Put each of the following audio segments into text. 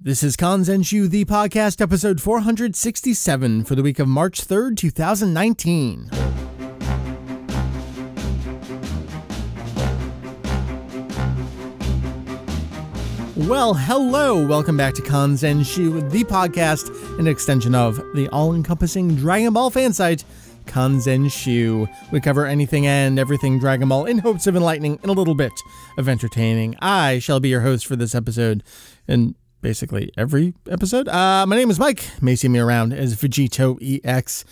This is Kanzenshuu, the podcast, episode 467 for the week of March 3rd, 2019. Well, hello. Welcome back to Kanzenshuu, the podcast, an extension of the all-encompassing Dragon Ball fan site, Kanzenshuu. We cover anything and everything Dragon Ball in hopes of enlightening and a little bit of entertaining. I shall be your host for this episode, and basically every episode. My name is Mike. You may see me around as Vegito EX.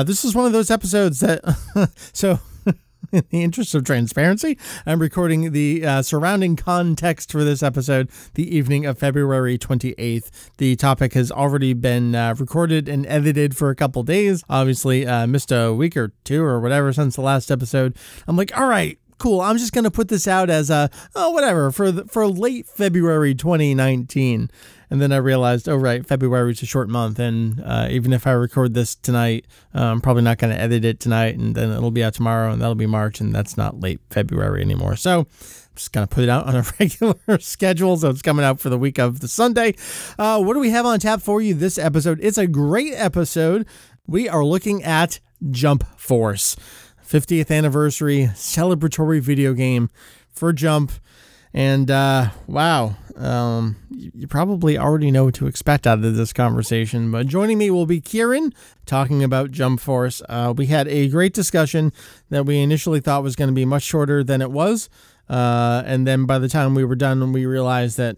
This is one of those episodes that, so in the interest of transparency, I'm recording the surrounding context for this episode the evening of February 28th. The topic has already been recorded and edited for a couple days. Obviously, missed a week or two or whatever since the last episode. I'm like, all right, cool. I'm just going to put this out as whatever, for late February 2019. And then I realized, oh, right, February is a short month. And even if I record this tonight, I'm probably not going to edit it tonight. And then it'll be out tomorrow, and that'll be March. And that's not late February anymore. So I'm just going to put it out on a regular schedule. So it's coming out for the week of the Sunday. What do we have on tap for you this episode? It's a great episode. We are looking at Jump Force. 50th anniversary celebratory video game for Jump. And wow, you probably already know what to expect out of this conversation. But joining me will be Kieran talking about Jump Force. We had a great discussion that we initially thought was going to be much shorter than it was. And then by the time we were done, we realized that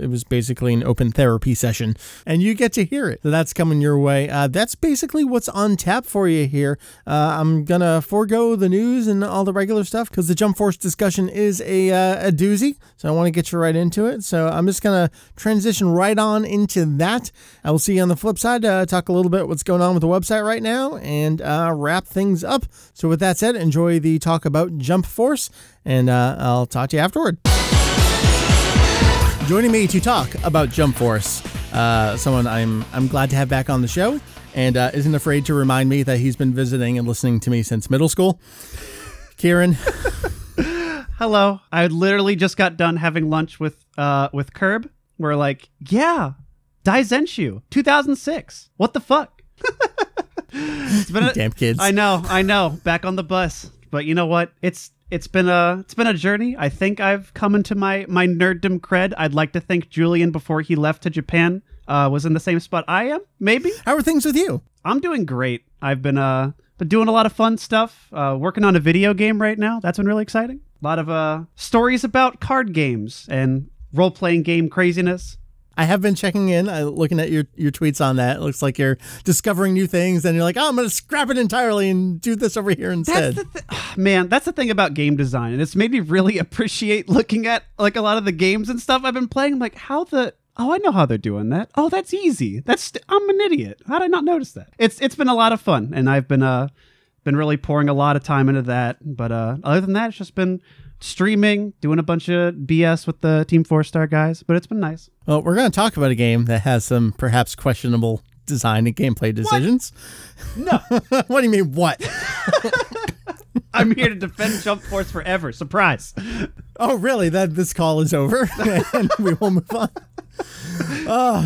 it was basically an open therapy session, and you get to hear it. So that's coming your way. That's basically what's on tap for you here. I'm going to forego the news and all the regular stuff because the Jump Force discussion is a doozy. So I want to get you right into it. So I'm just going to transition right on into that. I will see you on the flip side, talk a little bit what's going on with the website right now, and wrap things up. So with that said, enjoy the talk about Jump Force, and I'll talk to you afterward. Joining me to talk about Jump Force, someone I'm glad to have back on the show, and isn't afraid to remind me that he's been visiting and listening to me since middle school. Kieran. Hello. I literally just got done having lunch with Curb. We're like, yeah, Kanzenshuu, 2006. What the fuck? It's been damn kids. I know. Back on the bus. But you know what? It's been a journey. I think I've come into my nerddom cred. I'd like to think Julian, before he left to Japan, was in the same spot I am. Maybe. How are things with you? I'm doing great. I've been doing a lot of fun stuff. Working on a video game right now. That's been really exciting. A lot of stories about card games and role-playing game craziness. I have been checking in, looking at your tweets on that. It looks like you're discovering new things, and you're like, oh, I'm going to scrap it entirely and do this over here instead. Man, that's the thing about game design, and it's made me really appreciate looking at like a lot of the games and stuff I've been playing. I'm like, I know how they're doing that. Oh, that's easy. I'm an idiot. How did I not notice that? It's been a lot of fun, and I've been really pouring a lot of time into that. But other than that, it's just been streaming, doing a bunch of BS with the Team 4-Star guys, but it's been nice. Well, we're going to talk about a game that has some perhaps questionable design and gameplay decisions. What? No. What do you mean, what? I'm here to defend Jump Force forever. Surprise. Oh, really? This call is over and we will move on.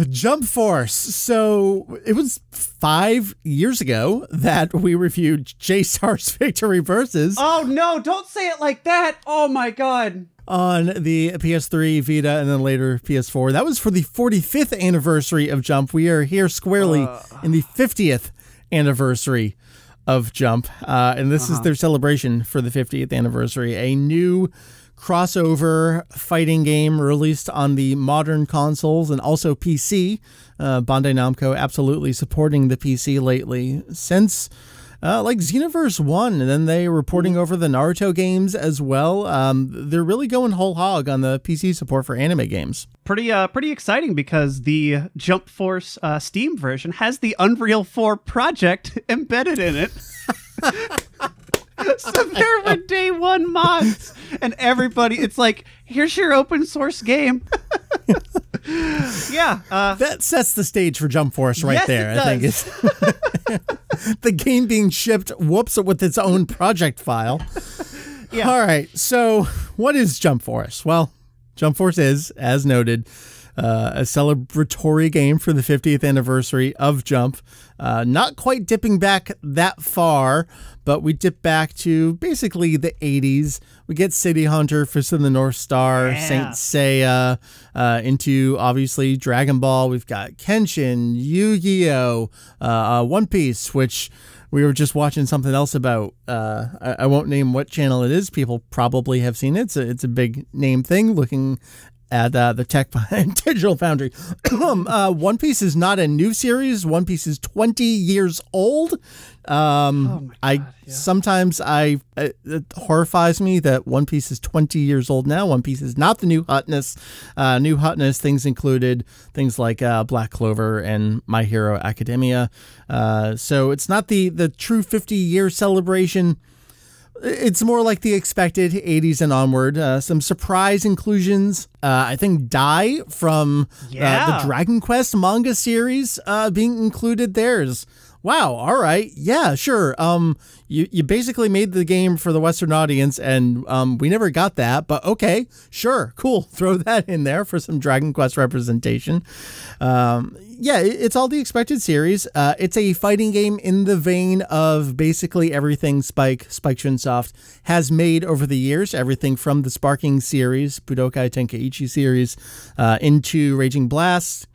Jump Force. So it was 5 years ago that we reviewed J-Star's Victory Versus. Oh, no, don't say it like that. Oh, my God. On the PS3, Vita, and then later PS4. That was for the 45th anniversary of Jump. We are here squarely in the 50th anniversary of Jump. And this is their celebration for the 50th anniversary. A new crossover fighting game released on the modern consoles and also PC. Bandai Namco absolutely supporting the PC lately since like Xenoverse 1, and then they were porting over the Naruto games as well. They're really going whole hog on the PC support for anime games. Pretty exciting because the Jump Force Steam version has the Unreal 4 project embedded in it. So there were day one mods, and everybody, it's like, here's your open source game. Yeah. That sets the stage for Jump Force right yes, there. I think it's the game being shipped, whoops, with its own project file. Yeah. All right. So what is Jump Force? Well, Jump Force is, as noted, a celebratory game for the 50th anniversary of Jump. Not quite dipping back that far, but we dip back to basically the 80s. We get City Hunter, Fist of the North Star, Saint Seiya, into obviously Dragon Ball. We've got Kenshin, Yu-Gi-Oh, One Piece, which we were just watching something else about. I won't name what channel it is. People probably have seen it. It's a big name thing looking at the tech behind Digital Foundry. One Piece is not a new series. One Piece is 20 years old. Sometimes it horrifies me that One Piece is 20 years old now. One Piece is not the new hotness. New hotness things included things like Black Clover and My Hero Academia. So it's not the true 50-year celebration. It's more like the expected 80s and onward. Some surprise inclusions. I think Dai from the Dragon Quest manga series being included there is, wow, all right. Yeah, sure. You basically made the game for the Western audience, and we never got that, but okay, sure, cool. Throw that in there for some Dragon Quest representation. Yeah, it's all the expected series. It's a fighting game in the vein of basically everything Spike Chunsoft has made over the years. Everything from the Sparking series, Budokai Tenkaichi series, into Raging Blast,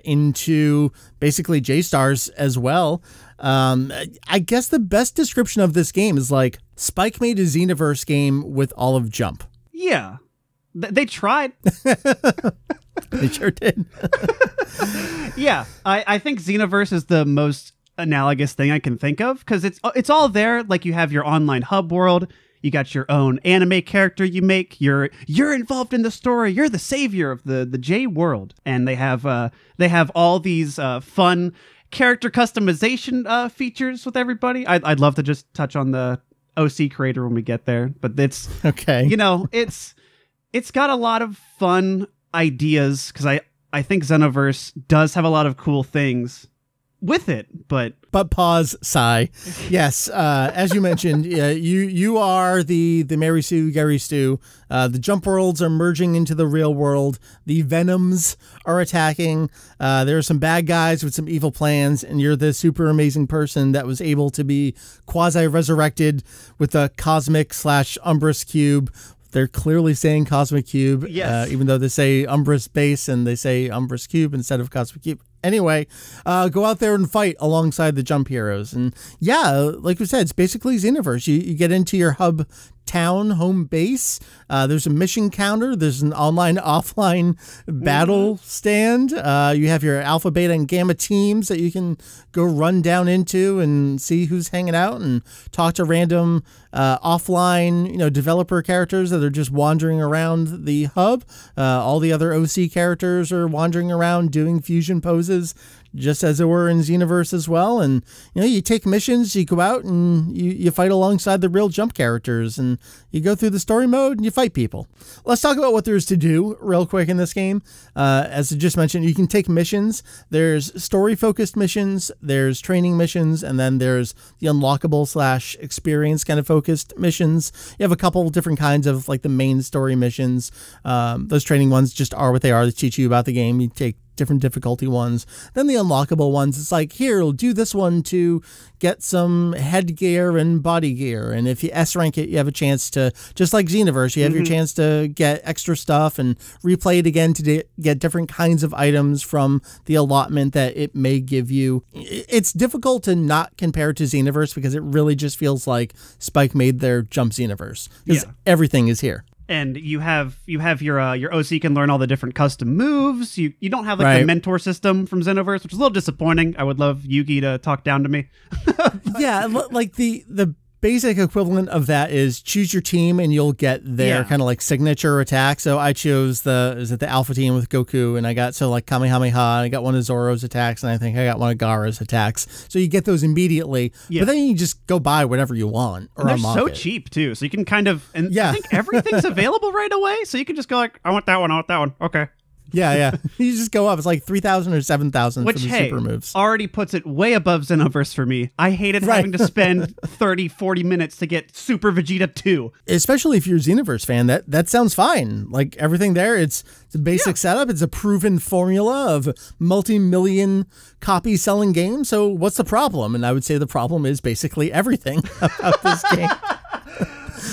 into basically J-Stars as well. I guess the best description of this game is like Spike made a Xenoverse game with all of Jump. Yeah, they tried. They sure did. Yeah, I think Xenoverse is the most analogous thing I can think of, because it's all there. Like, you have your online hub world, you got your own anime character you make, you're involved in the story, you're the savior of the J world, and they have all these fun character customization features with everybody. I'd love to just touch on the OC creator when we get there, but it's okay. You know, it's got a lot of fun ideas, because I think Xenoverse does have a lot of cool things with it, but pause, sigh. Yes, as you mentioned, you are the Mary Sue, Gary Stu. The Jump worlds are merging into the real world. The Venoms are attacking. There are some bad guys with some evil plans, and you're the super amazing person that was able to be quasi-resurrected with a cosmic / Umbrus cube. They're clearly saying Cosmic Cube, yes. Even though they say Umbrus Base and they say Umbrus Cube instead of Cosmic Cube. Anyway, go out there and fight alongside the Jump heroes. And yeah, like we said, it's basically Xenoverse. You get into your hub town, home base. There's a mission counter. There's an online, offline battle stand. You have your alpha, beta, and gamma teams that you can go run down into and see who's hanging out and talk to random offline, developer characters that are just wandering around the hub. All the other OC characters are wandering around doing fusion poses, just as it were in Xenoverse as well. And, you take missions, you go out and you fight alongside the real Jump characters, and you go through the story mode and you fight people. Let's talk about what there is to do real quick in this game. As I just mentioned, you can take missions. There's story-focused missions, there's training missions, and then there's the unlockable / experience kind of focused missions. You have a couple different kinds of like the main story missions. Those training ones just are what they are. They teach you about the game. You take different difficulty ones. Then the unlockable ones, it's like, here, do this one to get some headgear and body gear. And if you S rank it, you have a chance to, just like Xenoverse, you have your chance to get extra stuff and replay it again to get different kinds of items from the allotment that it may give you. It's difficult to not compare it to Xenoverse because it really just feels like Spike made their Jump Xenoverse, because everything is here. And you have your OC can learn all the different custom moves. You don't have like the mentor system from Xenoverse, which is a little disappointing. I would love Yugi to talk down to me. Yeah, like the basic equivalent of that is choose your team and you'll get their kind of like signature attack. So I chose the Alpha team with Goku, and I got like Kamehameha, I got one of Zoro's attacks, and I think I got one of Gaara's attacks. So you get those immediately, but then you just go buy whatever you want. Or they're so cheap too, so you can kind of, and I think everything's available right away, so you can just go like, I want that one, okay. Yeah. You just go up. It's like 3,000 or 7,000 for the hey, super moves. Already puts it way above Xenoverse for me. I hated having to spend 30, 40 minutes to get Super Vegeta 2. Especially if you're a Xenoverse fan, that sounds fine. Like everything there, it's a basic setup. It's a proven formula of multi-million copy selling games. So what's the problem? And I would say the problem is basically everything about this game.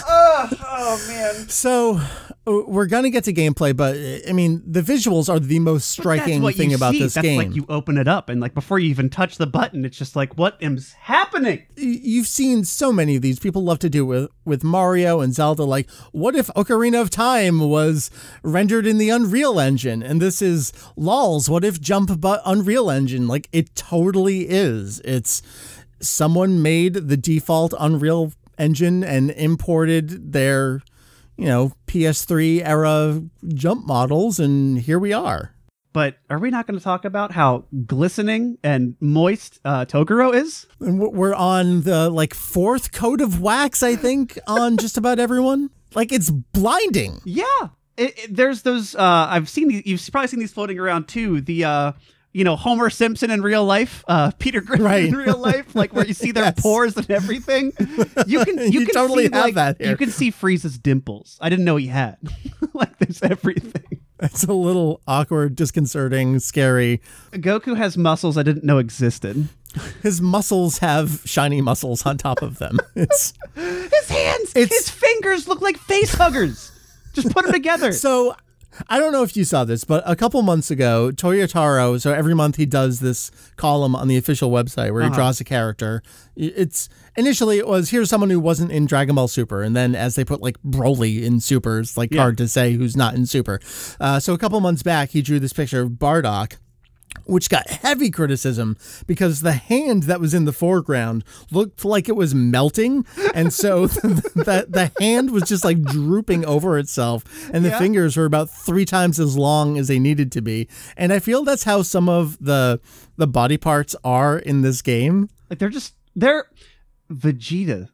Oh man. So we're going to get to gameplay, but I mean, the visuals are the most striking thing about this game. That's like you open it up and like before you even touch the button, it's just like, what is happening? You've seen so many of these. People love to do with Mario and Zelda. Like, what if Ocarina of Time was rendered in the Unreal Engine? And this is lols. What if Jump but Unreal Engine? Like, it totally is. It's someone made the default Unreal Engine and imported their, PS3 era jump models, and here we are. But are we not going to talk about how glistening and moist Toguro is? And we're on the fourth coat of wax, I think, on just about everyone. Like, it's blinding. Yeah. There's those, I've seen, you've probably seen these floating around too. The, Homer Simpson in real life, Peter Griffin in real life, like where you see their pores and everything. You can totally see, have that here. You can see Frieza's dimples. I didn't know he had. Like there's everything. It's a little awkward, disconcerting, scary. Goku has muscles I didn't know existed. His muscles have shiny muscles on top of them. It's his hands, his fingers look like face huggers. Just put them together. So I don't know if you saw this, but a couple months ago, Toyotaro, so every month he does this column on the official website where he draws a character. Initially it was, here's someone who wasn't in Dragon Ball Super, and then as they put Broly in Super, it's hard to say who's not in Super. So a couple months back, he drew this picture of Bardock, which got heavy criticism because the hand that was in the foreground looked like it was melting. And so the hand was just drooping over itself, and the fingers were about 3 times as long as they needed to be. And I feel that's how some of the body parts are in this game. Like they're Vegeta.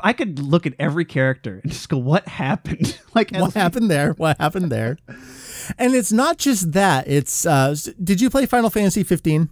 I could look at every character and just go, what happened? What happened there? What happened there? And it's not just that. It's did you play Final Fantasy 15?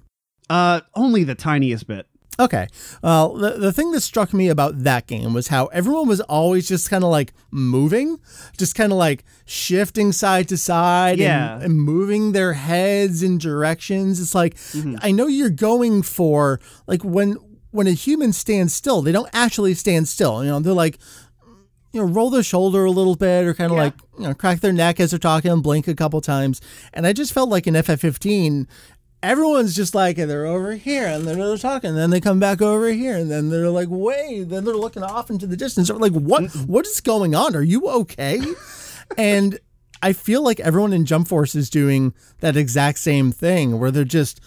Only the tiniest bit. Okay. Well, the thing that struck me about that game was how everyone was always just kind of moving, just kind of shifting side to side and moving their heads in directions. It's I know you're going for when a human stands still, they don't actually stand still. They're roll their shoulder a little bit or kind of crack their neck as they're talking and blink a couple times. And I just felt like in FF15, everyone's just they're over here and then they're talking, and then they come back over here and then they're then they're looking off into the distance. What is going on? Are you okay? And I feel like everyone in Jump Force is doing that exact same thing where there's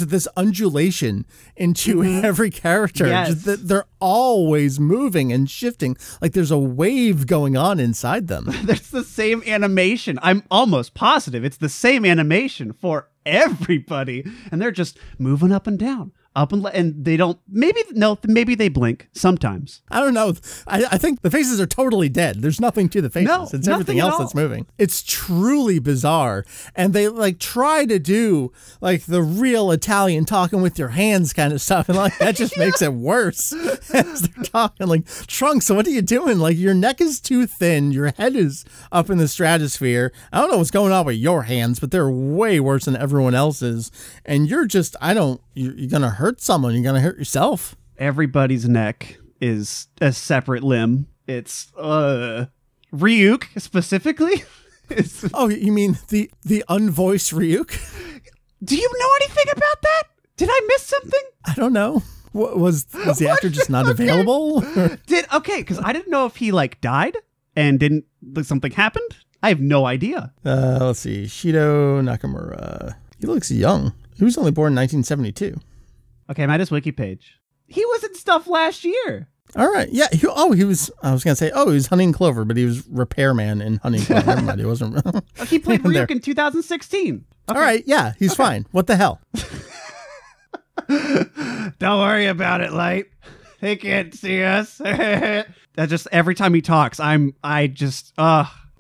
this undulation into every character. Yes. They're always moving and shifting. There's a wave going on inside them. There's the same animation. I'm almost positive it's the same animation for everybody. And they're just moving up and down. And they don't, maybe they blink sometimes. I don't know. I think the faces are totally dead. There's nothing to the faces. No, it's everything else that's moving. It's truly bizarre. And they try to do the real Italian talking with your hands kind of stuff. And that just makes it worse as they're talking Trunks, what are you doing? Your neck is too thin. Your head is up in the stratosphere. I don't know what's going on with your hands, but they're way worse than everyone else's. And you're just, you're going to hurt someone. You're going to hurt yourself. Everybody's neck is a separate limb. It's Ryuk specifically. Oh, you mean the unvoiced Ryuk? Do you know anything about that? Did I miss something? I don't know. Was the actor just not available? Because I didn't know if he died and something happened. I have no idea. Let's see. Shido Nakamura. He looks young. He was only born in 1972. Okay, I'm at his wiki page. He was in stuff last year. All right. Yeah. He was, I was going to say, he was Honey and Clover, but he was Repairman in Honey and Clover. Never mind. He wasn't. He played Ryuk in 2016. Okay. All right. Yeah. He's fine. What the hell? Don't worry about it, Light. They can't see us. That just, every time he talks, I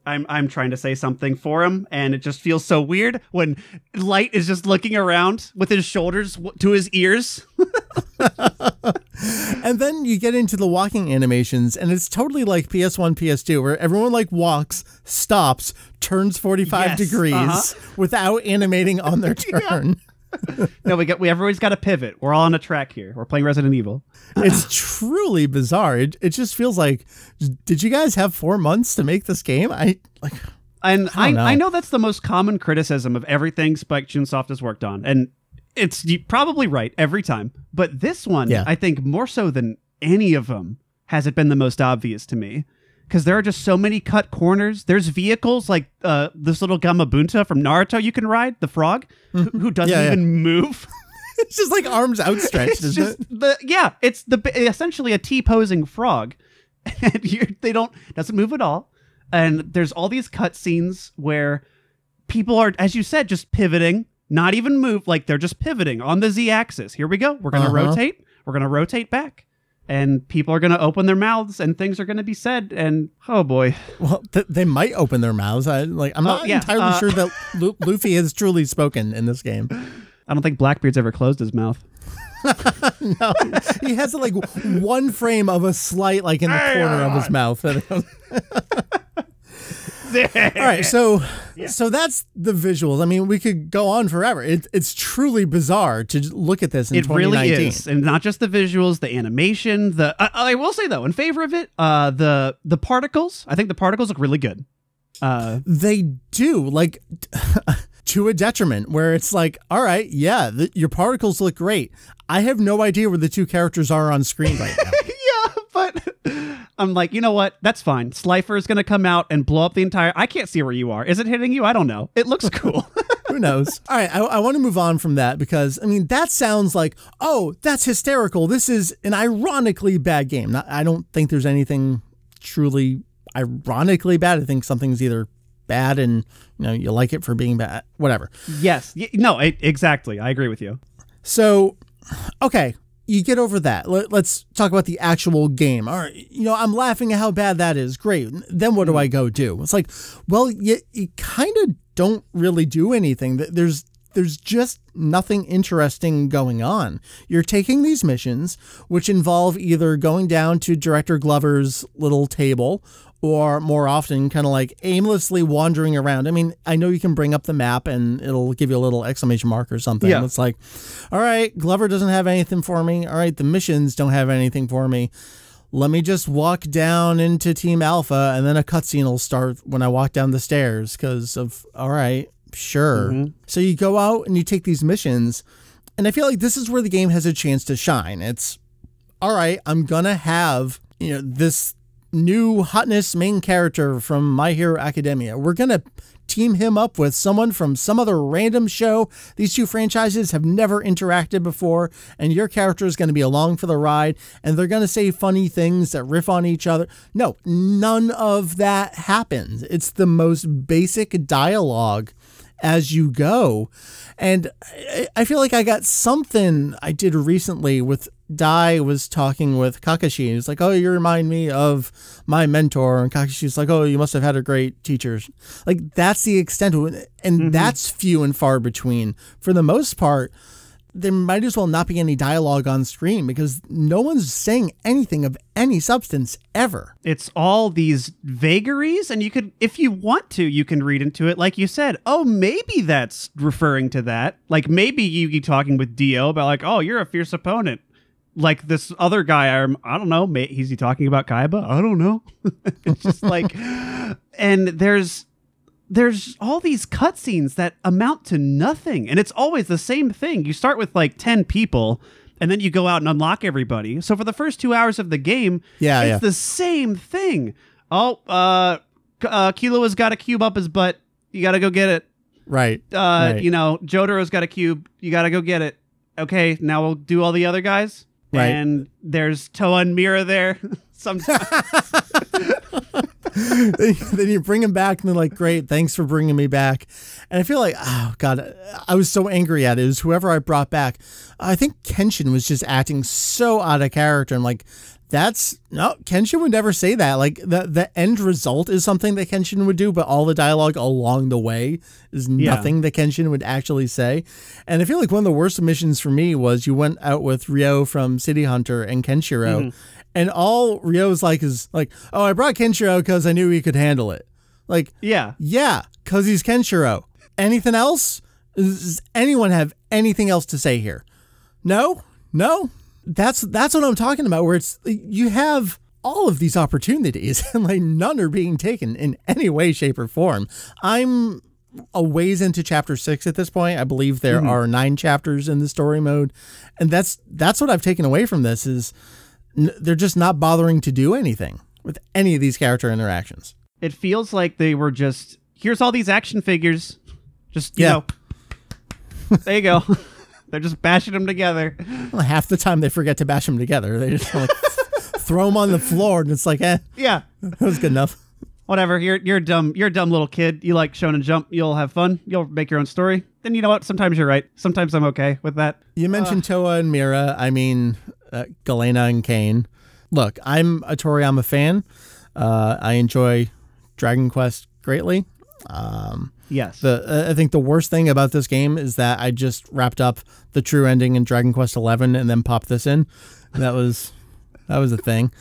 I'm trying to say something for him, and it just feels so weird when Light is just looking around with his shoulders to his ears. And then you get into the walking animations, and it's totally like PS1, PS2, where everyone like walks, stops, turns 45 degrees without animating on their turn. No, everybody's got a pivot. We're all on a track here. We're playing Resident Evil. It's truly bizarre. It just feels like, did you guys have 4 months to make this game? I know that's the most common criticism of everything Spike Chunsoft has worked on, and you're probably right every time. But this one, I think more so than any of them, has it been the most obvious to me. Because there are just so many cut corners. There's vehicles like this little Gamabunta from Naruto you can ride, the frog, who doesn't even move. It's just like arms outstretched, isn't it? It's essentially a T-posing frog. And doesn't move at all. And there's all these cut scenes where people are, as you said, just pivoting, not even move, like they're just pivoting on the Z-axis. Here we go. We're going to rotate. We're going to rotate back. And people are going to open their mouths, and things are going to be said, and oh boy. Well, they might open their mouths. I'm not entirely sure that Luffy has truly spoken in this game. I don't think Blackbeard's ever closed his mouth. No, he has like one frame of a slight, like in the corner of his mouth. All right, so that's the visuals. I mean, we could go on forever. It's truly bizarre to look at this in 2019. It really is, and not just the visuals, the animation. I will say though, in favor of it, the particles. I think the particles look really good. They do, like to a detriment, where it's like, all right, your particles look great. I have no idea where the two characters are on screen right now. But I'm like, you know what? That's fine. Slifer is going to come out and blow up the entire... I can't see where you are. Is it hitting you? I don't know. It looks cool. Who knows? All right, I want to move on from that because, I mean, that sounds like, oh, that's hysterical. This is an ironically bad game. I don't think there's anything truly ironically bad. I think something's either bad and, you like it for being bad. Whatever. Yes. No, exactly. I agree with you. So, okay. You get over that. Let's talk about the actual game. All right, I'm laughing at how bad that is. Great. Then what do I go do? It's like, well, you kind of don't really do anything. There's just nothing interesting going on. You're taking these missions, which involve either going down to Director Glover's little table or more often kind of like aimlessly wandering around. I mean, I know you can bring up the map and it'll give you a little exclamation mark or something. Yeah. It's like, all right, Glover doesn't have anything for me. All right, the missions don't have anything for me. Let me just walk down into Team Alpha and then a cutscene will start when I walk down the stairs because of, all right, sure. Mm-hmm. So you go out and you take these missions, and I feel like this is where the game has a chance to shine. It's, all right, I'm going to have, this new hotness main character from My Hero Academia. We're going to team him up with someone from some other random show. These two franchises have never interacted before, and your character is going to be along for the ride, and they're going to say funny things that riff on each other. No, none of that happens. It's the most basic dialogue as you go. And I feel like I got something I did recently with Dai was talking with Kakashi. He's like, oh, you remind me of my mentor. And Kakashi's like, oh, you must have had a great teacher. Like, that's the extent of it. And that's few and far between. For the most part, there might as well not be any dialogue on screen because no one's saying anything of any substance ever. It's all these vagaries, and you could, if you want to, you can read into it. Like you said, oh, maybe that's referring to that. Like maybe Yugi talking with Dio about like, oh, you're a fierce opponent. Like this other guy, I don't know, is he talking about Kaiba? I don't know. It's just like, and there's all these cutscenes that amount to nothing. And it's always the same thing. You start with like 10 people and then you go out and unlock everybody. So for the first 2 hours of the game, it's the same thing. Oh, Kilo has got a cube up his butt. You got to go get it. Right. Jotaro's got a cube. You got to go get it. Okay, now we'll do all the other guys. Right. And there's Toa and Mira there sometimes. Then you bring him back and they're like, great, thanks for bringing me back. And I feel like, oh God, I was so angry at it. It was whoever I brought back. I think Kenshin was just acting so out of character. I'm like, No, Kenshin would never say that. Like the end result is something that Kenshin would do, but all the dialogue along the way is nothing that Kenshin would actually say. And I feel like one of the worst missions for me was you went out with Ryo from City Hunter and Kenshiro, and all Ryo's like is like, oh, I brought Kenshiro because I knew he could handle it. Like, yeah, because he's Kenshiro. Anything else? Does anyone have anything else to say here? No. That's what I'm talking about, where it's you have all of these opportunities and like none are being taken in any way, shape, or form. I'm a ways into chapter 6 at this point. I believe there are 9 chapters in the story mode, and that's what I've taken away from this is they're just not bothering to do anything with any of these character interactions. It feels like they were just, here's all these action figures, just you know, there you go. They're just bashing them together. Well, half the time they forget to bash them together. They just like throw them on the floor, and it's like, yeah, that was good enough. Whatever. You're a dumb little kid. You like Shonen Jump. You'll have fun. You'll make your own story. Then you know what? Sometimes you're right. Sometimes I'm okay with that. You mentioned Toa and Mira. I mean, Galena and Kane. Look, I'm a Toriyama fan. I enjoy Dragon Quest greatly. Yes. I think the worst thing about this game is that I just wrapped up the true ending in Dragon Quest XI and then popped this in. That was a thing.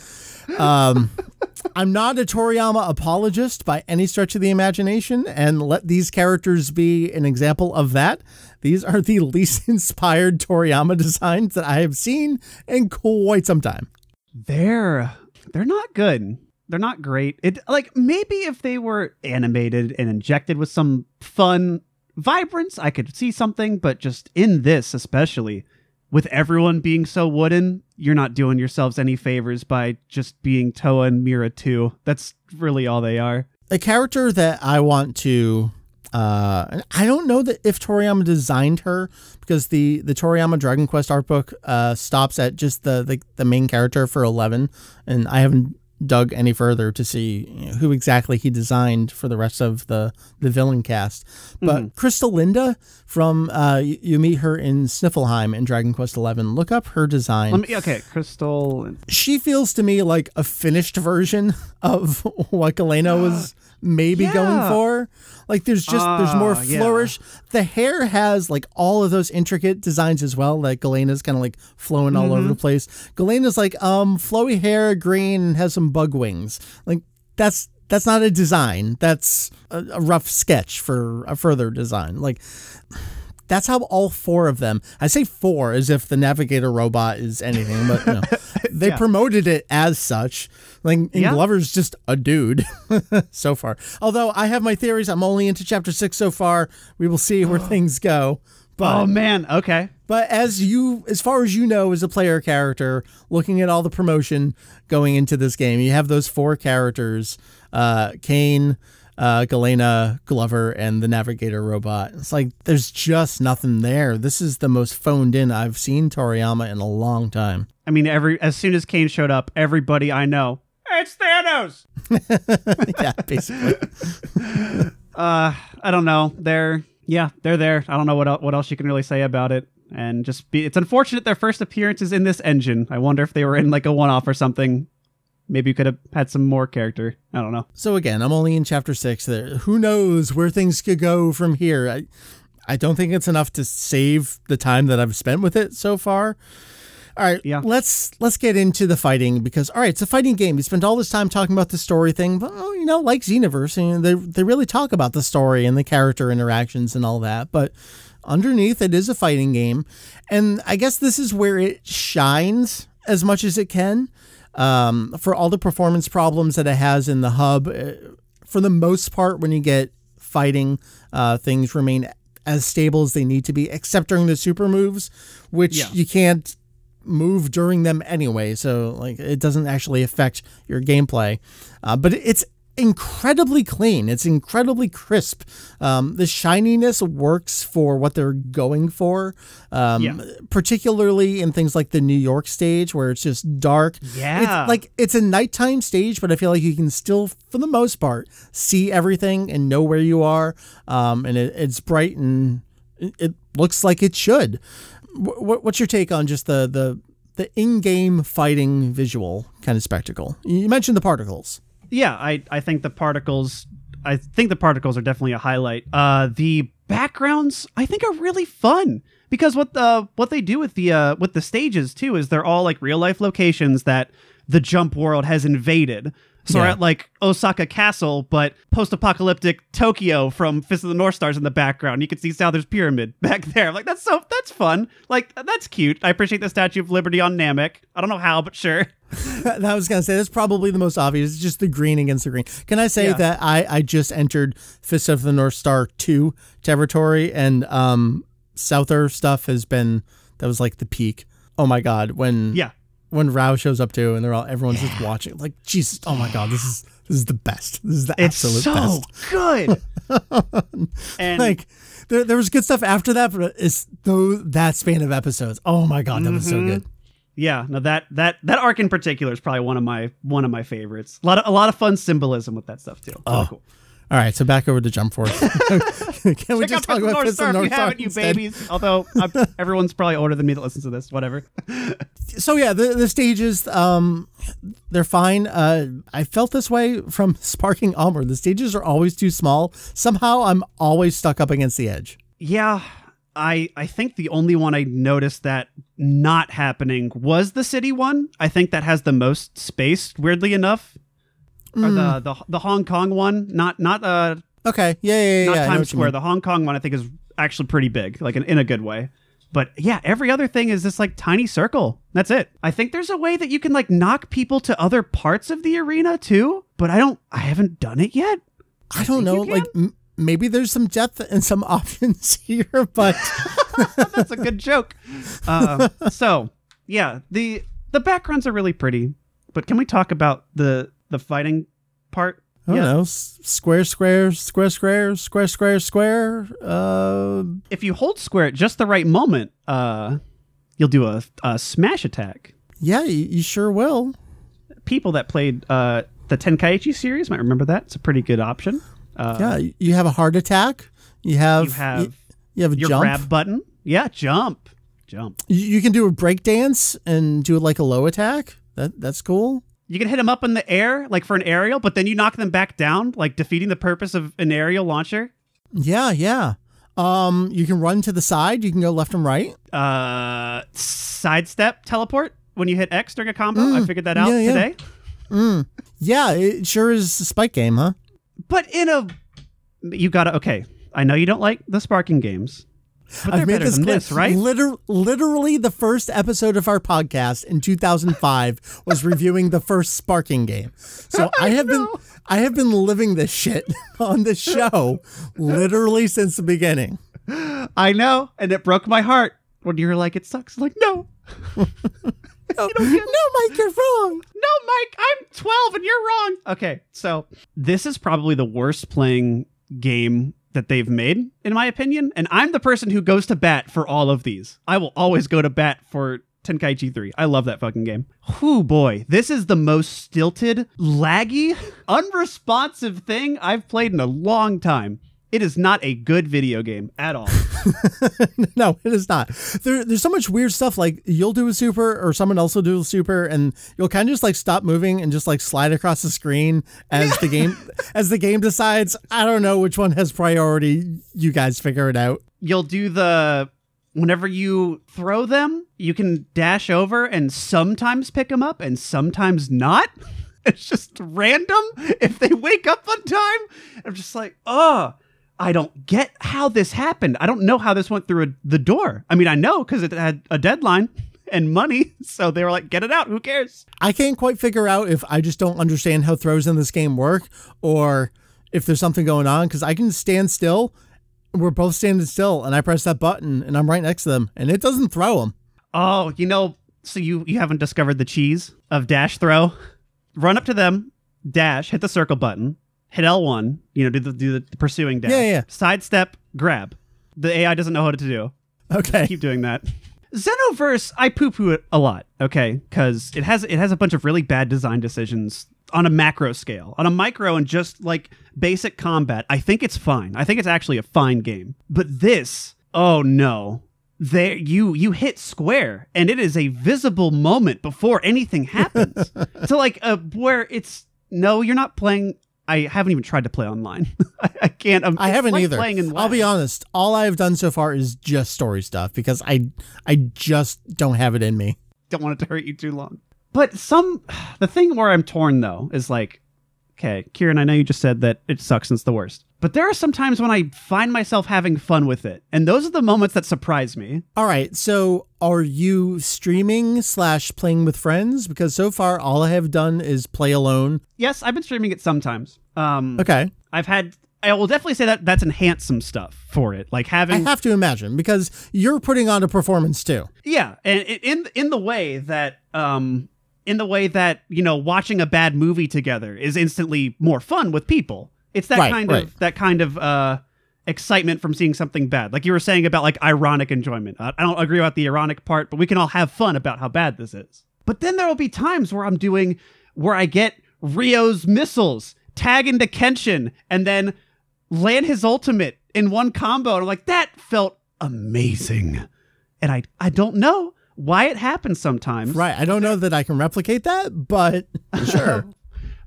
I'm not a Toriyama apologist by any stretch of the imagination, and let these characters be an example of that. These are the least inspired Toriyama designs that I have seen in quite some time. They're not good. They're not great. It like maybe if they were animated and injected with some fun vibrance, I could see something, but just in this, especially with everyone being so wooden, you're not doing yourselves any favors by just being Toa and Mira too. That's really all they are. A character that I want to I don't know that if Toriyama designed her, because the Toriyama Dragon Quest art book stops at just the main character for 11, and I haven't dug any further to see who exactly he designed for the rest of the villain cast. But Crystal Linda from you meet her in Sniffelheim in Dragon Quest XI. Look up her design. Crystal. She feels to me like a finished version of what Galena was maybe going for. Like there's more flourish. The hair has like all of those intricate designs as well. Like Galena's kind of like flowing all over the place. Galena's like flowy hair, green, and has some bug wings. Like that's not a design. That's a rough sketch for a further design. Like that's how all 4 of them. I say 4 as if the navigator robot is anything, but you know, they promoted it as such. Like, and Glover's just a dude so far. Although I have my theories. I'm only into chapter 6 so far. We will see where things go. But, oh man, okay. But as far as you know, as a player character, looking at all the promotion going into this game, you have those 4 characters: Kane, Galena, Glover, and the navigator robot. It's like there's just nothing there. This is the most phoned in I've seen Toriyama in a long time. I mean, as soon as Kane showed up, everybody I know, it's Thanos. Yeah, basically. I don't know. They're there. I don't know what else you can really say about it. And it's unfortunate their first appearance is in this engine. I wonder if they were in like a one-off or something. Maybe you could have had some more character. I don't know. So again, I'm only in chapter 6. Who knows where things could go from here? I don't think it's enough to save the time that I've spent with it so far. All right, let's get into the fighting, because all right, it's a fighting game. You spent all this time talking about the story thing, but like Xenoverse, they really talk about the story and the character interactions and all that. But underneath, it is a fighting game, and I guess this is where it shines as much as it can. For all the performance problems that it has in the hub, for the most part, when you get fighting, things remain as stable as they need to be, except during the super moves, which you can't move during them anyway. So like it doesn't actually affect your gameplay, but it's incredibly clean. It's incredibly crisp. The shininess works for what they're going for, particularly in things like the New York stage where it's just dark. It's a nighttime stage, but I feel like you can still, for the most part, see everything and know where you are. And it's bright and it looks like it should. What's your take on just the the in-game fighting visual kind of spectacle. You mentioned the particles. Yeah, I think the particles are definitely a highlight. The backgrounds I think are really fun because what they do with the stages too is they're all like real life locations that the Jump world has invaded. So we're at like Osaka Castle, but post-apocalyptic Tokyo from Fist of the North Star's in the background. You can see Souther's Pyramid back there. Like that's fun. Like that's cute. I appreciate the Statue of Liberty on Namek. I don't know how, but sure. I was gonna say that's probably the most obvious. It's just the green against the green. Can I say that I just entered Fist of the North Star 2 territory, and Souther stuff that was like the peak. Oh my god, when Rao shows up too, and everyone's just watching, like Jesus. Oh my god, this is the best. This is the absolute best. It's so good. And like there was good stuff after that, but it's that span of episodes. Oh my god, that was so good. Yeah, no, that arc in particular is probably one of my favorites. A lot of fun symbolism with that stuff too. Really cool. All right, so back over to Jump Force. Can we just talk about Fist of the North Star if you haven't, you babies? Although everyone's probably older than me that listens to this. Whatever. So yeah, the stages, they're fine. I felt this way from Sparking onward. The stages are always too small. Somehow I'm always stuck up against the edge. Yeah. I think the only one I noticed that not happening was the city one. I think that has the most space, weirdly enough. Or the Hong Kong one, not okay, yeah, not Times Square. The Hong Kong one I think is actually pretty big, like in a good way. But yeah, every other thing is this like tiny circle. That's it. I think there's a way that you can like knock people to other parts of the arena too, but I haven't done it yet. I don't know, like maybe there's some depth and some options here, but that's a good joke. So yeah, the backgrounds are really pretty, but can we talk about the fighting part? I don't know. Square. If you hold square at just the right moment, you'll do a smash attack. Yeah, you sure will. People that played the Tenkaichi series might remember that. It's a pretty good option. Yeah, you have a heart attack. You have a your jump. Grab button. Yeah, jump. You can do a break dance and do it like a low attack. That's cool. You can hit them up in the air, like for an aerial, but then you knock them back down, like defeating the purpose of an aerial launcher. Yeah. You can run to the side. You can go left and right. Sidestep teleport when you hit X during a combo. I figured that out today. Yeah, it sure is a spike game, huh? But you gotta, okay, I know you don't like the sparking games, but they're better than this, right? Literally the first episode of our podcast in 2005 was reviewing the first sparking game. So I have been living this shit on this show literally since the beginning. I know, and it broke my heart when you were like, it sucks. Like, no. No, Mike, you're wrong. No, Mike, I'm 12 and you're wrong. Okay, so this is probably the worst playing game that they've made, in my opinion. And I'm the person who goes to bat for all of these. I will always go to bat for Tenkaichi 3. I love that fucking game. Whoo, boy. This is the most stilted, laggy, unresponsive thing I've played in a long time. It is not a good video game at all. No, it is not. There's so much weird stuff, like you'll do a super or someone else will do a super and you'll kind of just like stop moving and just like slide across the screen as the game decides. I don't know which one has priority. You guys figure it out. You'll do whenever you throw them, you can dash over and sometimes pick them up and sometimes not. It's just random if they wake up on time. I'm just like, I don't get how this happened. I don't know how this went through the door. I mean, I know because it had a deadline and money. So they were like, get it out. Who cares? I can't quite figure out if I just don't understand how throws in this game work or if there's something going on, because I can stand still. We're both standing still and I press that button and I'm right next to them and it doesn't throw them. Oh, so you haven't discovered the cheese of dash throw? Run up to them, dash, hit the circle button. Hit L1, do the pursuing dash. Yeah. Sidestep, grab. The AI doesn't know how to do. Okay. Keep doing that. Xenoverse, I poo-poo it a lot, okay? Because it has a bunch of really bad design decisions on a macro scale. On a micro and just like basic combat, I think it's fine. I think it's actually a fine game. But this, oh no. there you hit square, and it is a visible moment before anything happens. So like where it's no, you're not playing. I haven't even tried to play online. I can't. I haven't like either. I'll be honest. All I've done so far is just story stuff because I just don't have it in me. Don't want it to hurt you too long. But the thing where I'm torn though is like, okay, Kieran, I know you just said that it sucks and it's the worst. But there are some times when I find myself having fun with it. And those are the moments that surprise me. All right. So are you streaming / playing with friends? Because so far all I have done is play alone. Yes, I've been streaming it sometimes. Okay. I will definitely say that that's enhanced some stuff for it. Like having... I have to imagine because you're putting on a performance too. Yeah. And in the way that... watching a bad movie together is instantly more fun with people. It's that kind of excitement from seeing something bad. Like you were saying about like ironic enjoyment. I don't agree about the ironic part, but we can all have fun about how bad this is. But then there will be times where I get Ryo's missiles, tag into Kenshin, and then land his ultimate in one combo. And I'm like, that felt amazing. And I don't know why it happens sometimes. Right. I don't know that I can replicate that, but sure.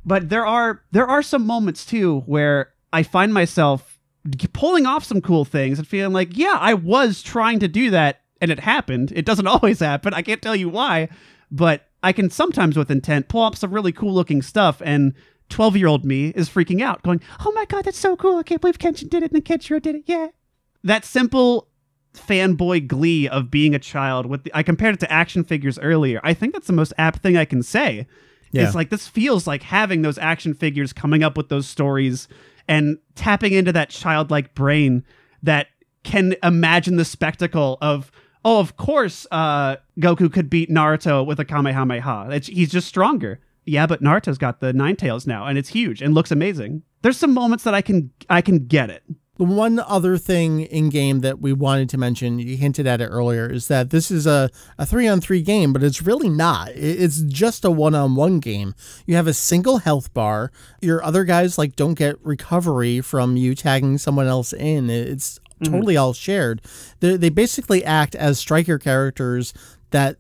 But there are some moments too where I find myself pulling off some cool things and feeling like, yeah, I was trying to do that and it happened. It doesn't always happen. I can't tell you why, but I can sometimes with intent pull up some really cool looking stuff, and 12-year-old me is freaking out going, oh my God, that's so cool. I can't believe Kenshin did it and Kenshiro did it. Yeah. That simple fanboy glee of being a child I compared it to action figures earlier. I think that's the most apt thing I can say. Yeah. It's like, this feels like having those action figures, coming up with those stories and tapping into that childlike brain that can imagine the spectacle of, oh, of course, Goku could beat Naruto with a Kamehameha. He's just stronger. Yeah, but Naruto's got the 9 tails now, and it's huge and looks amazing. There's some moments that I can get it. The one other thing in game that we wanted to mention, you hinted at it earlier, is that this is a 3-on-3 game, but it's really not. It's just a 1-on-1 game. You have a single health bar. Your other guys don't get recovery from you tagging someone else in. It's totally all shared. They basically act as striker characters that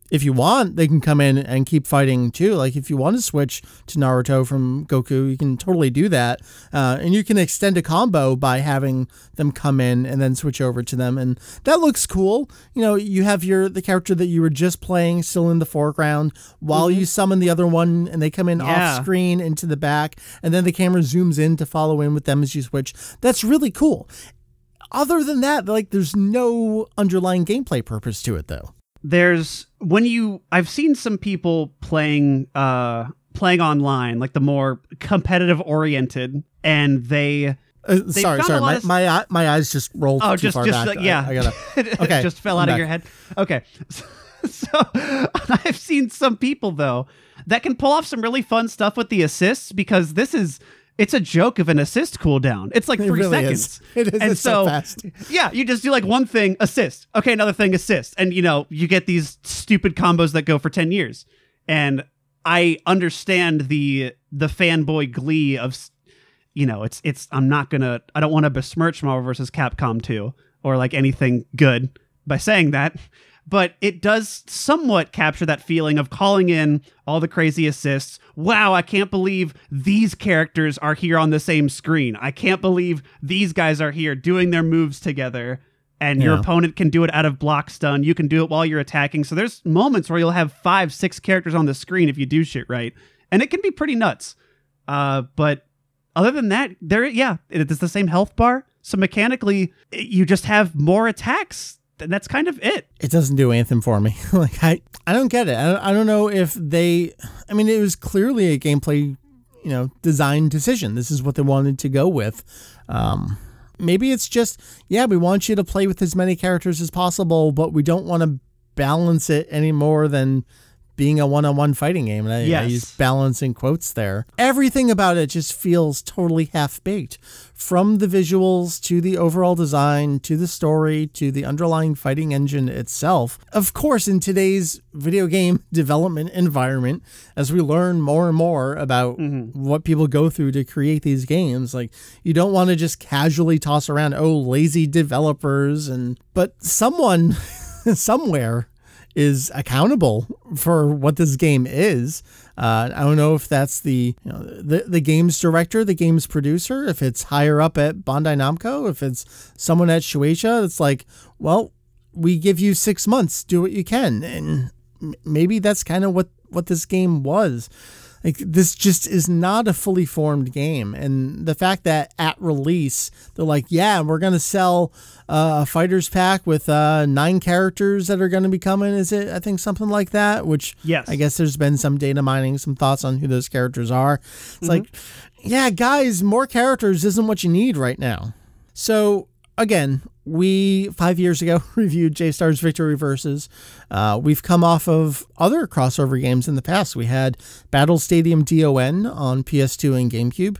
if you want, they can come in and keep fighting too. Like if you want to switch to Naruto from Goku, you can totally do that. And you can extend a combo by having them come in and then switch over to them. And that looks cool. You know, you have the character that you were just playing still in the foreground while you summon the other one and they come in off screen into the back. And then the camera zooms in to follow in with them as you switch. That's really cool. Other than that, there's no underlying gameplay purpose to it though. I've seen some people playing online, like the more competitive oriented, and they sorry, my eyes just rolled too far back. I gotta. Okay, just fell out of your head. Okay, so I've seen some people though that can pull off some really fun stuff with the assists, because it's a joke of an assist cooldown. It's like 3 seconds. It is. It's so fast. Yeah, you just do one thing, assist. Okay, another thing, assist. And, you get these stupid combos that go for 10 years. And I understand the fanboy glee of, I don't want to besmirch Marvel vs. Capcom 2 or anything good by saying that. But it does somewhat capture that feeling of calling in all the crazy assists. Wow, I can't believe these characters are here on the same screen. I can't believe these guys are here doing their moves together. And your opponent can do it out of block stun. You can do it while you're attacking. So there's moments where you'll have 5, 6 characters on the screen if you do shit right. And it can be pretty nuts. But other than that, it's the same health bar. So mechanically, you just have more attacks. And that's kind of it. It doesn't do anything for me. I don't get it. I don't know if it was clearly a gameplay, design decision. This is what they wanted to go with. Maybe it's just, we want you to play with as many characters as possible, but we don't want to balance it any more than being a one-on-one fighting game. And I use balancing quotes there. Everything about it just feels totally half-baked. From the visuals to the overall design to the story to the underlying fighting engine itself. Of course, in today's video game development environment, as we learn more and more about what people go through to create these games, like, you don't want to just casually toss around, oh, lazy developers, but someone somewhere is accountable for what this game is. I don't know if that's the games director, the games producer, if it's higher up at Bandai Namco, if it's someone at Shueisha. It's like, well, we give you 6 months, do what you can. And maybe that's kind of what this game was. Like, this just is not a fully formed game. And the fact that at release, they're like, yeah, we're going to sell a fighters pack with 9 characters that are going to be coming. Is it? I think something like that, which yes. I guess there's been some data mining, some thoughts on who those characters are. It's like, yeah, guys, more characters isn't what you need right now. So again, we 5 years ago reviewed J-Star's Victory Versus. We've come off of other crossover games in the past. We had Battle Stadium DON on PS2 and GameCube.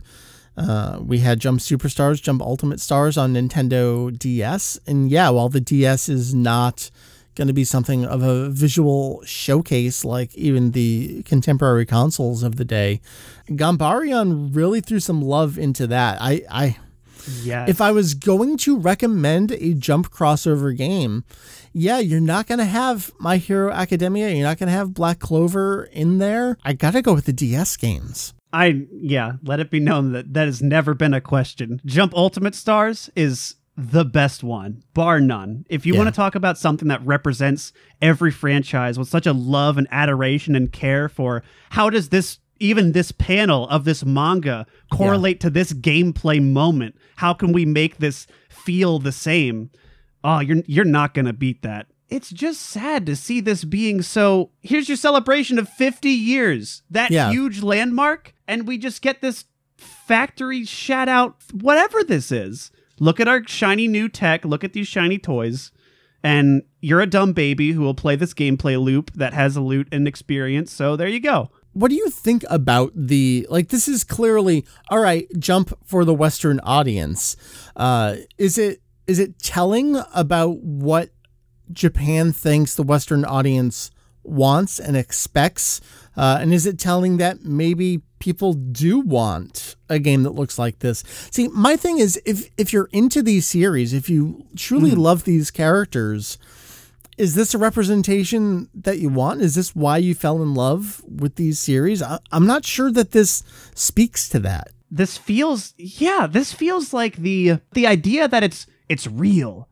We had Jump Superstars, Jump Ultimate Stars on Nintendo DS. And yeah, while the DS is not going to be something of a visual showcase like even the contemporary consoles of the day, Ganbarion really threw some love into that. Yes. If I was going to recommend a Jump crossover game, yeah, you're not going to have My Hero Academia. You're not going to have Black Clover in there. I got to go with the DS games. Let it be known that has never been a question. Jump Ultimate Stars is the best one, bar none. If you want to talk about something that represents every franchise with such a love and adoration and care for how does this panel of this manga correlate to this gameplay moment? How can we make this feel the same? Oh, you're not going to beat that. It's just sad to see this being so, here's your celebration of 50 years, that huge landmark, and we just get this factory shat out, whatever this is. Look at our shiny new tech, look at these shiny toys, and you're a dumb baby who will play this gameplay loop that has a loot and experience, so there you go. What do you think about this is clearly, all right, Jump for the Western audience. Is it telling about what Japan thinks the Western audience wants and expects? And is it telling that maybe people do want a game that looks like this? See, my thing is, if you're into these series, if you truly love these characters, is this a representation that you want? Is this why you fell in love with these series? I'm not sure that this speaks to that. This feels like the idea that it's real.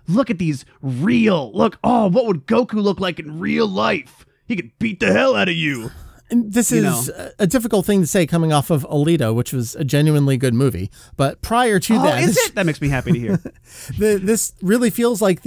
Look at these real, what would Goku look like in real life? He could beat the hell out of you. And this is a difficult thing to say coming off of Alita, which was a genuinely good movie. But prior to that... is it? That makes me happy to hear. This really feels like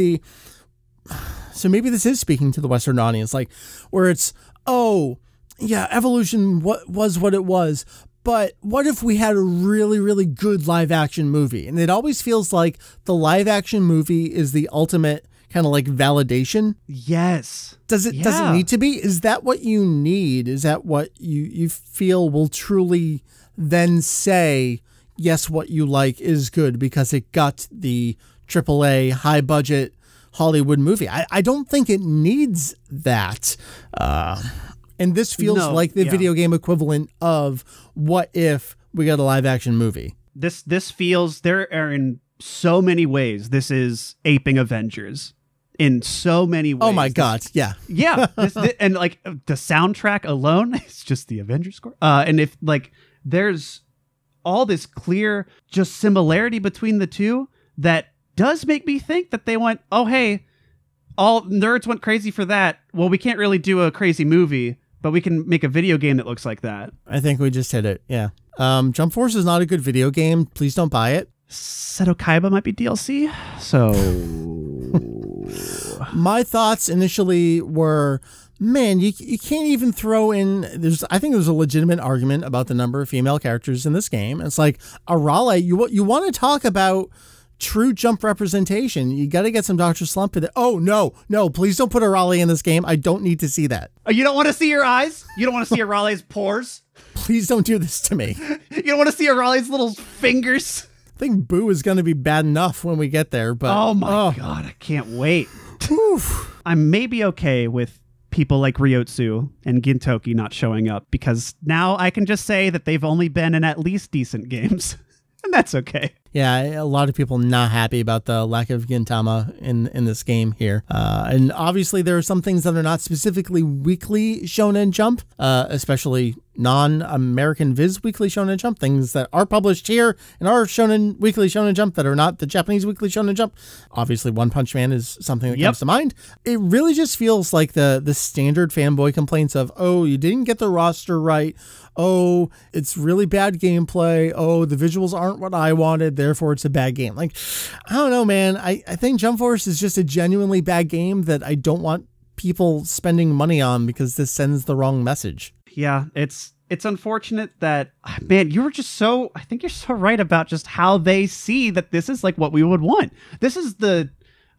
so maybe this is speaking to the Western audience, like where it's, Evolution was what it was, but what if we had a really, really good live action movie? And it always feels like the live action movie is the ultimate kind of like validation. Yes. Does it need to be? Is that what you need? Is that what you feel will truly then say, yes, what you like is good because it got the AAA high budget Hollywood movie? I don't think it needs that. And this feels like the video game equivalent of what if we got a live action movie. This feels, there are in so many ways, this is aping Avengers. In so many ways. Oh my God, yeah. Yeah. And like the soundtrack alone is just the Avengers score. And if like there's all this clear just similarity between the two that does make me think that they went, oh, hey, all nerds went crazy for that. Well, we can't really do a crazy movie, but we can make a video game that looks like that. I think we just hit it. Yeah. Jump Force is not a good video game. Please don't buy it. Seto Kaiba might be DLC. So my thoughts initially were, man, you can't even throw in, I think there's a legitimate argument about the number of female characters in this game. It's like, Arale, you want to talk about true jump representation. You got to get some Dr. Slump in it. Oh, no, please don't put a Raleigh in this game. I don't need to see that. Oh, you don't want to see your eyes? You don't want to see a Raleigh's pores? Please don't do this to me. You don't want to see a Raleigh's little fingers? I think Boo is going to be bad enough when we get there, but... Oh my God, I can't wait. I'm maybe okay with people like Ryotsu and Gintoki not showing up, because now I can just say that they've only been in at least decent games. And that's okay. Yeah, a lot of people not happy about the lack of Gintama in this game here. And obviously there are some things that are not specifically weekly Shonen Jump, especially non-American Viz Weekly Shonen Jump, things that are published here in our Weekly Shonen Jump that are not the Japanese Weekly Shonen Jump. Obviously One Punch Man is something that comes to mind. It really just feels like the standard fanboy complaints of, oh, you didn't get the roster right. Oh, it's really bad gameplay. Oh, the visuals aren't what I wanted, therefore it's a bad game. Like, I don't know, man. I think Jump Force is just a genuinely bad game that I don't want people spending money on because this sends the wrong message. Yeah, it's unfortunate that, man, I think you're so right about just how they see that this is like what we would want. This is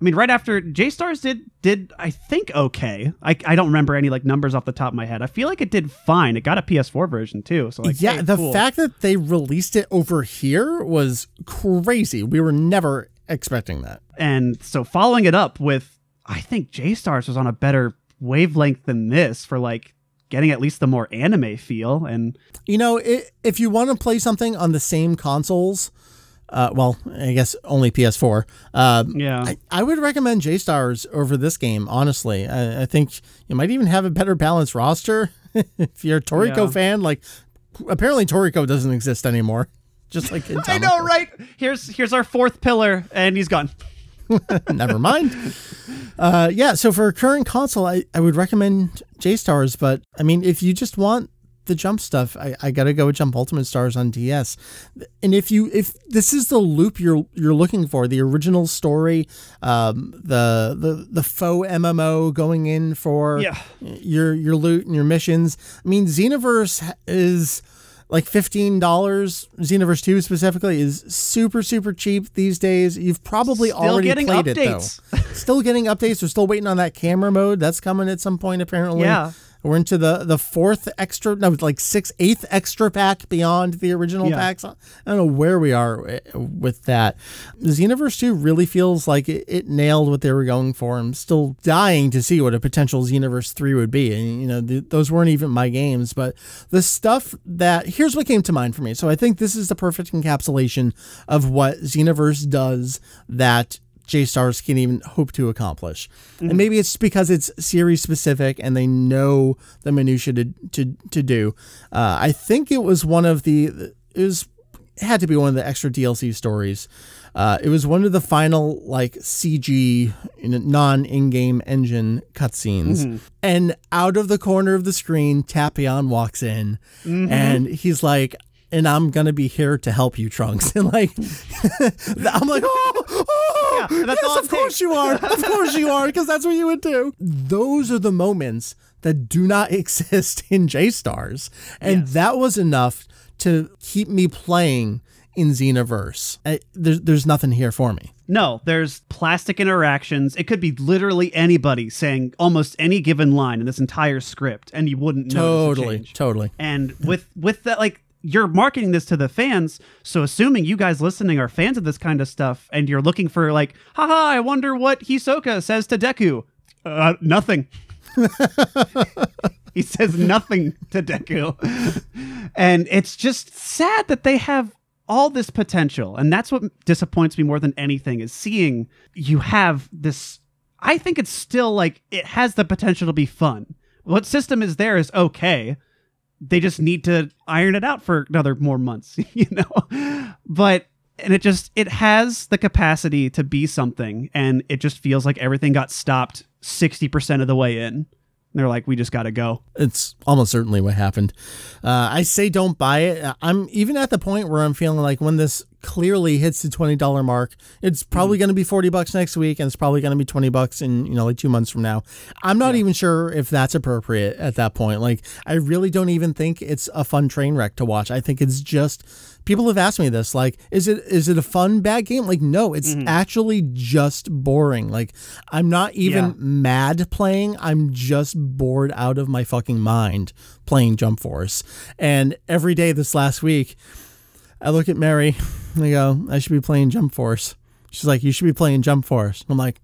right after J-Stars did I think okay. I don't remember any like numbers off the top of my head. I feel like it did fine. It got a PS4 version too. So like, yeah, hey, the cool. fact that they released it over here was crazy. We were never expecting that. And so following it up with, I think J-Stars was on a better wavelength than this for like getting at least the more anime feel. And if you want to play something on the same consoles, well, I guess only PS4. I would recommend J-Stars over this game, honestly. I think you might even have a better balanced roster. If you're a Toriko fan, like, apparently Toriko doesn't exist anymore. Just like I know, right? Here's our fourth pillar, and he's gone. Never mind. So for a current console, I would recommend J-Stars, but I mean, if you just want the Jump stuff, I gotta go with Jump Ultimate Stars on DS. And if this is the loop you're looking for, the original story, the faux MMO going in for your loot and your missions. I mean, Xenoverse is like $15. Xenoverse 2 specifically is super, super cheap these days. You've probably already played updates. It though. Still getting updates. We're still waiting on that camera mode. That's coming at some point apparently. Yeah. We're into the fourth extra, no, like eighth extra pack beyond the original packs. I don't know where we are with that. Xenoverse 2 really feels like it nailed what they were going for. I'm still dying to see what a potential Xenoverse 3 would be. And, those weren't even my games, but the stuff here's what came to mind for me. So I think this is the perfect encapsulation of what Xenoverse does that J-Stars can't even hope to accomplish. And maybe it's because it's series specific and they know the minutia to do. I think it was had to be one of the extra DLC stories. It was one of the final like CG non-in-game engine cutscenes. And out of the corner of the screen, Tapion walks in and he's like, and I'm going to be here to help you, Trunks. And like, I'm like, yes, of course you are. Of course you are, because that's what you would do. Those are the moments that do not exist in J-Stars. And that was enough to keep me playing in Xenoverse. There's nothing here for me. No, there's plastic interactions. It could be literally anybody saying almost any given line in this entire script, and you wouldn't know. Totally. And with that, like, you're marketing this to the fans, so assuming you guys listening are fans of this kind of stuff, and you're looking for like, haha, I wonder what Hisoka says to Deku. Nothing. He says nothing to Deku. And it's just sad that they have all this potential, and that's what disappoints me more than anything, is seeing you have this. I think it's still like, it has the potential to be fun. What system is there is okay. They just need to iron it out for another more months, But it has the capacity to be something, and it just feels like everything got stopped 60% of the way in. They're like, we just got to go. It's almost certainly what happened. I say don't buy it. I'm even at the point where I'm feeling like when this clearly hits the $20 mark. It's probably going to be $40 next week, and it's probably going to be $20 in, like 2 months from now. I'm not even sure if that's appropriate at that point. Like, I really don't even think it's a fun train wreck to watch. I think it's just, people have asked me this, like, is it a fun bad game? Like, no, it's actually just boring. Like, I'm not even mad playing. I'm just bored out of my fucking mind playing Jump Force. And every day this last week, I look at Mary and I go, I should be playing Jump Force. She's like, you should be playing Jump Force. I'm like,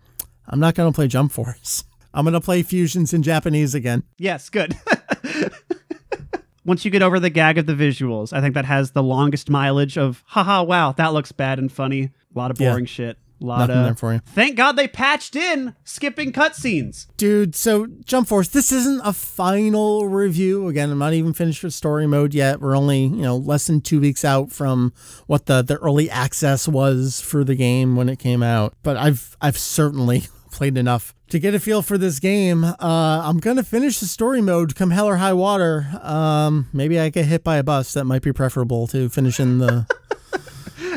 I'm not going to play Jump Force. I'm going to play Fusions in Japanese again. Yes, good. Once you get over the gag of the visuals, I think that has the longest mileage of, haha, wow, that looks bad and funny. A lot of boring shit. A lot Nothing there for you. Thank God they patched in skipping cutscenes. Dude, so Jump Force, this isn't a final review. Again, I'm not even finished with story mode yet. We're only, less than 2 weeks out from what the early access was for the game when it came out. But I've certainly played enough to get a feel for this game. I'm going to finish the story mode come hell or high water. Maybe I get hit by a bus. That might be preferable to finishing the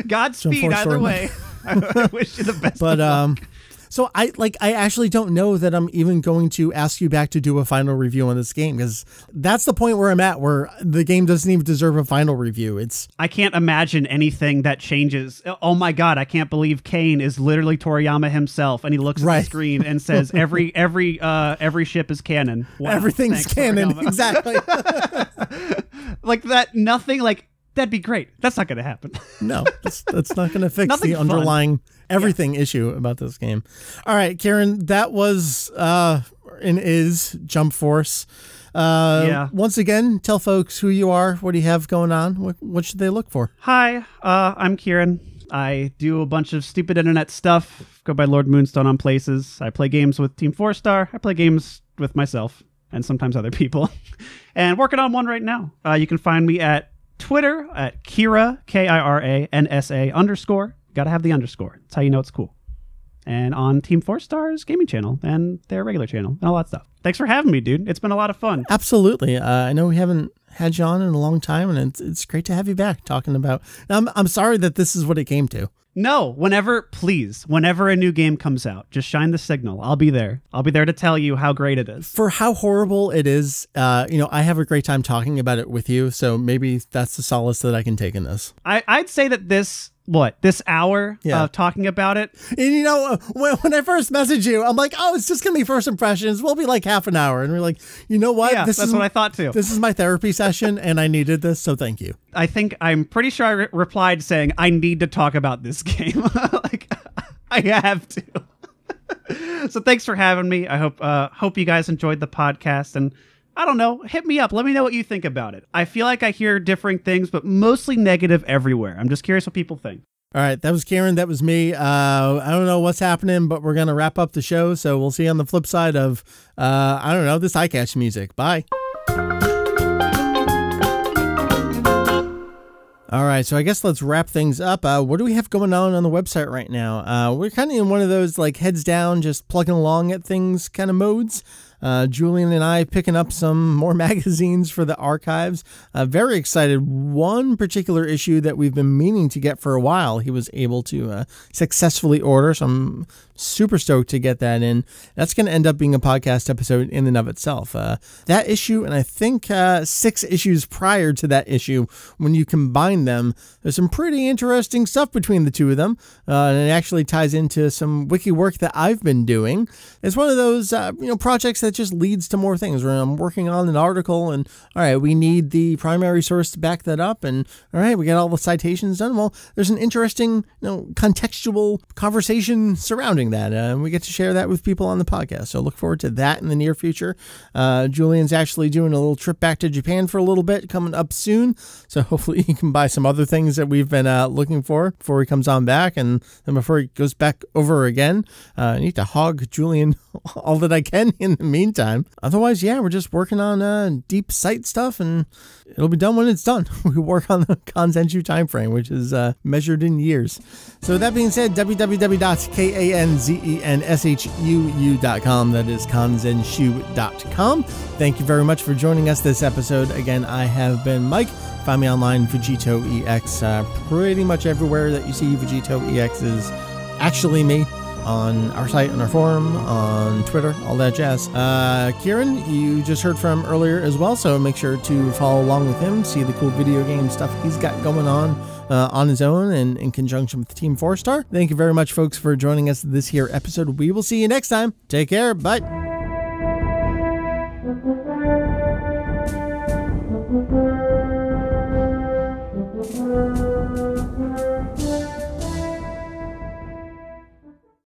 Godspeed either way. I wish you the best. But so I actually don't know that I'm even going to ask you back to do a final review on this game, because that's the point where I'm at, where the game doesn't even deserve a final review. I can't imagine anything that changes. Oh my God, I can't believe Kane is literally Toriyama himself, and he looks at the screen and says every ship is canon. Wow, everything's canon. Toriyama. Exactly. Like that, nothing like that'd be great. That's not going to happen. No, that's not going to fix the underlying everything issue about this game. All right, Karen, that was and is Jump Force. Once again, tell folks who you are. What do you have going on? What should they look for? Hi, I'm Kieran. I do a bunch of stupid internet stuff. Go by Lord Moonstone on places. I play games with Team 4-Star. I play games with myself and sometimes other people. And working on one right now. You can find me at Twitter at Kira, KIRANSA_. Gotta have the underscore. That's how you know it's cool. And on Team 4-Star's gaming channel and their regular channel and all that stuff. Thanks for having me, dude. It's been a lot of fun. Absolutely. I know we haven't had you on in a long time, and it's great to have you back talking about. I'm sorry that this is what it came to. No, whenever a new game comes out, just shine the signal. I'll be there. I'll be there to tell you how great it is. For how horrible it is, I have a great time talking about it with you, so maybe that's the solace that I can take in this. I'd say that this hour of talking about it. And when I first messaged you, I'm like, oh, it's just going to be first impressions. We'll be like half an hour. And we're like, you know what? Yeah, that's what I thought too. This is my therapy session and I needed this, so thank you. I'm pretty sure I replied saying, I need to talk about this game. Like, I have to. So thanks for having me. I hope you guys enjoyed the podcast, and I don't know, hit me up. Let me know what you think about it. I feel like I hear differing things, but mostly negative everywhere. I'm just curious what people think. All right, that was Karen. That was me. I don't know what's happening, but we're going to wrap up the show. So we'll see you on the flip side of, this iCatch music. Bye. All right, so I guess let's wrap things up. What do we have going on the website right now? We're kind of in one of those like heads down, just plugging along at things kind of modes. Julian and I picking up some more magazines for the archives. Very excited. One particular issue that we've been meaning to get for a while, he was able to successfully order, so I'm super stoked to get that in. That's going to end up being a podcast episode in and of itself. That issue, and I think 6 issues prior to that issue, when you combine them, there's some pretty interesting stuff between the two of them, and it actually ties into some wiki work that I've been doing. It's one of those projects that just leads to more things, where I'm working on an article and all right, we need the primary source to back that up, and all right, we got all the citations done. Well, there's an interesting contextual conversation surrounding that, and we get to share that with people on the podcast, so look forward to that in the near future. Julian's actually doing a little trip back to Japan for a little bit coming up soon, so hopefully he can buy some other things that we've been looking for before he comes on back, and then before he goes back over again. I need to hog Julian all that I can in the meantime. Otherwise, yeah, we're just working on deep site stuff, and it'll be done when it's done. We work on the Kanzenshuu time frame, which is measured in years. So with that being said, www.kanzenshuu.com. That is kanzenshuu.com. Thank you very much for joining us this episode. Again, I have been Mike. Find me online, VegettoEX. Pretty much everywhere that you see VegettoEX is actually me. On our site, on our forum, on Twitter, all that jazz. Kieran, you just heard from earlier as well, so make sure to follow along with him, see the cool video game stuff he's got going on his own and in conjunction with Team 4-Star. Thank you very much, folks, for joining us this here episode. We will see you next time. Take care. Bye.